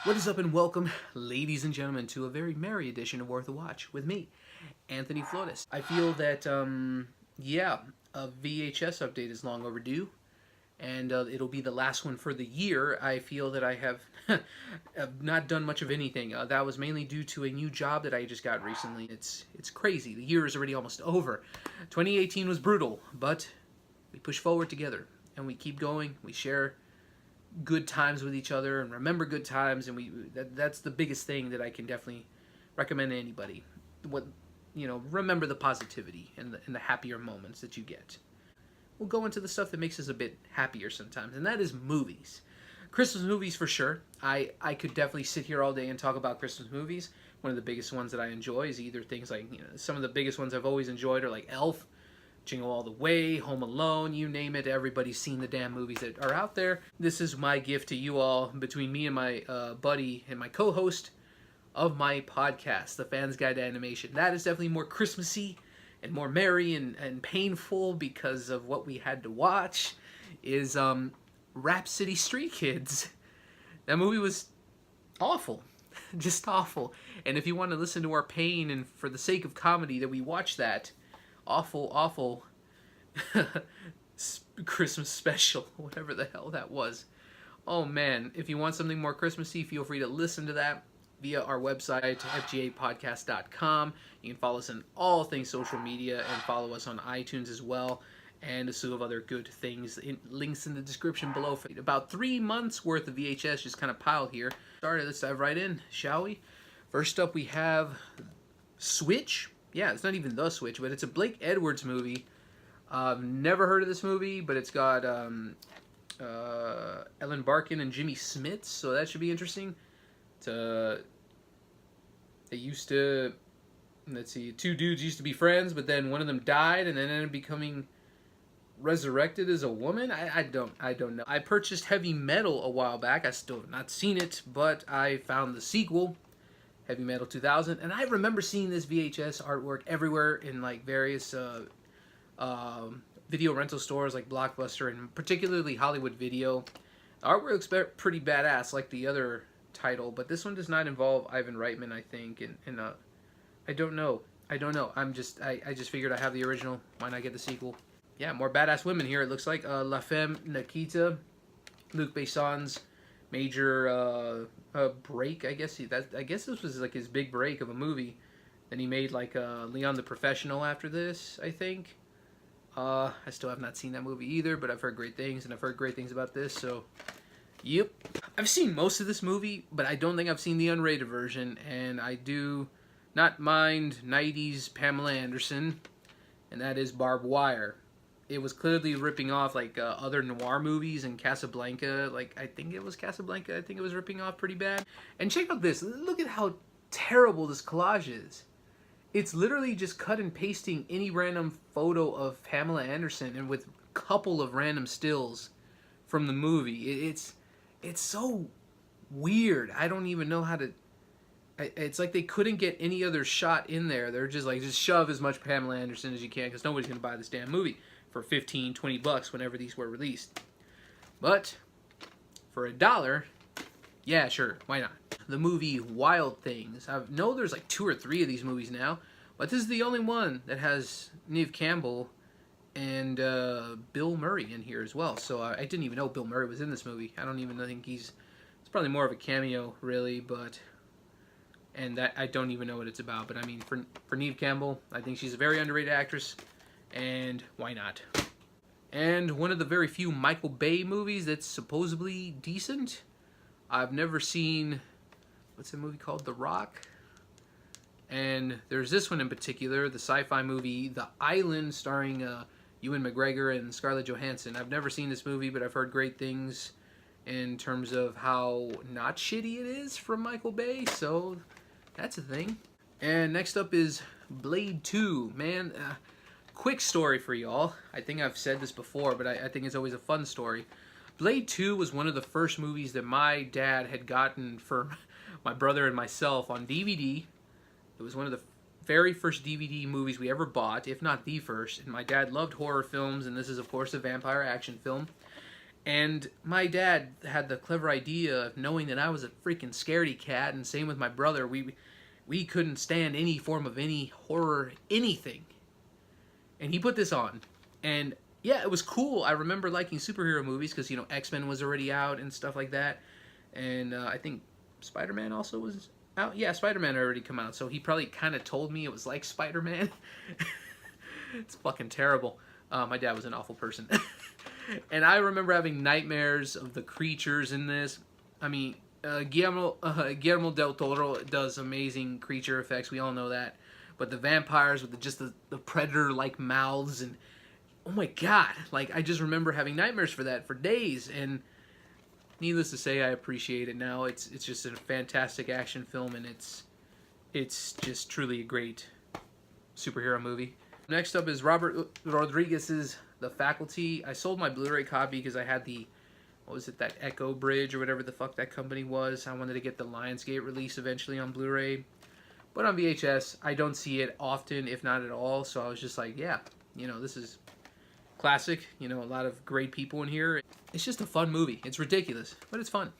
What is up and welcome, ladies and gentlemen, to a very merry edition of Worth a Watch with me, Anthony Flores. I feel that, a VHS update is long overdue, and it'll be the last one for the year. I feel that I have, have not done much of anything. That was mainly due to a new job that I just got recently. It's crazy. The year is already almost over. 2018 was brutal, but we push forward together, and we keep going. We share good times with each other and remember good times, and that's the biggest thing that I can definitely recommend to anybody. Remember the positivity and the happier moments that you get. We'll go into the stuff that makes us a bit happier sometimes, and that is movies. Christmas movies for sure. I could definitely sit here all day and talk about Christmas movies. One of the biggest ones that I enjoy is either things like, some of the biggest ones I've always enjoyed are like Elf, Jingle All the Way, Home Alone, you name it. Everybody's seen the damn movies that are out there. This is my gift to you all, between me and my buddy and my co-host of my podcast, The Fan's Guide to Animation. That is definitely more Christmassy and more merry and painful because of what we had to watch, is Rhapsody Street Kids. That movie was awful. Just awful. And if you want to listen to our pain and for the sake of comedy that we watch that awful Christmas special, whatever the hell that was. Oh man, if you want something more Christmassy, feel free to listen to that via our website, ep.288.com. You can follow us on all things social media and follow us on iTunes as well, and a slew of other good things. Links in the description below. About 3 months worth of VHS just kind of piled here. Let's dive right in, shall we? First up, we have Switch. Yeah, it's not even The Switch, but it's a Blake Edwards movie. Never heard of this movie, but it's got Ellen Barkin and Jimmy Smits, so that should be interesting. They used to, let's see, two dudes used to be friends, but then one of them died and then ended up becoming resurrected as a woman. I don't know. I purchased Heavy Metal a while back. I still have not seen it, but I found the sequel, Heavy Metal 2000, and I remember seeing this VHS artwork everywhere in like various video rental stores like Blockbuster and particularly Hollywood Video. The artwork looks pretty badass like the other title, but this one does not involve Ivan Reitman, I think, and I don't know. I just figured I have the original. Why not get the sequel? Yeah, more badass women here. It looks like La Femme Nikita, Luc Besson's major break, I guess. I guess this was like his big break of a movie. Then he made like Leon the Professional after this, I think. I still have not seen that movie either, but I've heard great things, and I've heard great things about this, so yep. I've seen most of this movie, but I don't think I've seen the unrated version, and I do not mind Nighties' Pamela Anderson, and that is Barbed Wire. It was clearly ripping off like other noir movies and Casablanca. Like, I think it was Casablanca. I think it was ripping off pretty bad. And check out this. Look at how terrible this collage is. It's literally just cut and pasting any random photo of Pamela Anderson and with a couple of random stills from the movie. It's so weird. I don't even know how to... It's like they couldn't get any other shot in there. They're just like, just shove as much Pamela Anderson as you can because nobody's going to buy this damn movie for $15-20 whenever these were released. But for $1, yeah, sure, why not? The movie Wild Things. I know there's like 2 or 3 of these movies now, but this is the only one that has Neve Campbell and Bill Murray in here as well. So I didn't even know Bill Murray was in this movie. I don't even think it's probably more of a cameo, really, but... And that I don't even know what it's about, but I mean, for Neve Campbell, I think she's a very underrated actress, and why not? And one of the very few Michael Bay movies that's supposedly decent. I've never seen, what's the movie called? The Rock? And there's this one in particular, the sci-fi movie The Island, starring Ewan McGregor and Scarlett Johansson. I've never seen this movie, but I've heard great things in terms of how not shitty it is from Michael Bay, so that's a thing. And next up is Blade 2. Man, quick story for y'all. I think I've said this before, but I think it's always a fun story. Blade 2 was one of the first movies that my dad had gotten for my brother and myself on DVD. It was one of the very first DVD movies we ever bought, if not the first. And my dad loved horror films, and this is, of course, a vampire action film. And my dad had the clever idea of knowing that I was a freaking scaredy cat, and same with my brother. We couldn't stand any form of any horror, anything. And he put this on. And yeah, it was cool. I remember liking superhero movies because, you know, X-Men was already out and stuff like that. And I think Spider-Man also was out. Yeah, Spider-Man had already come out. So he probably kind of told me it was like Spider-Man. It's fucking terrible. My dad was an awful person. And I remember having nightmares of the creatures in this. I mean, Guillermo del Toro does amazing creature effects. We all know that. But the vampires with just the predator-like mouths, and oh my god, like I just remember having nightmares for that for days. And needless to say, I appreciate it now. It's just a fantastic action film, and it's just truly a great superhero movie. Next up is Robert Rodriguez's The Faculty. I sold my Blu-ray copy because I had the, what was it, that Echo Bridge or whatever the fuck that company was. I wanted to get the Lionsgate release eventually on Blu-ray. But on VHS, I don't see it often, if not at all. So I was just like, yeah, you know, this is classic. You know, a lot of great people in here. It's just a fun movie. It's ridiculous, but it's fun.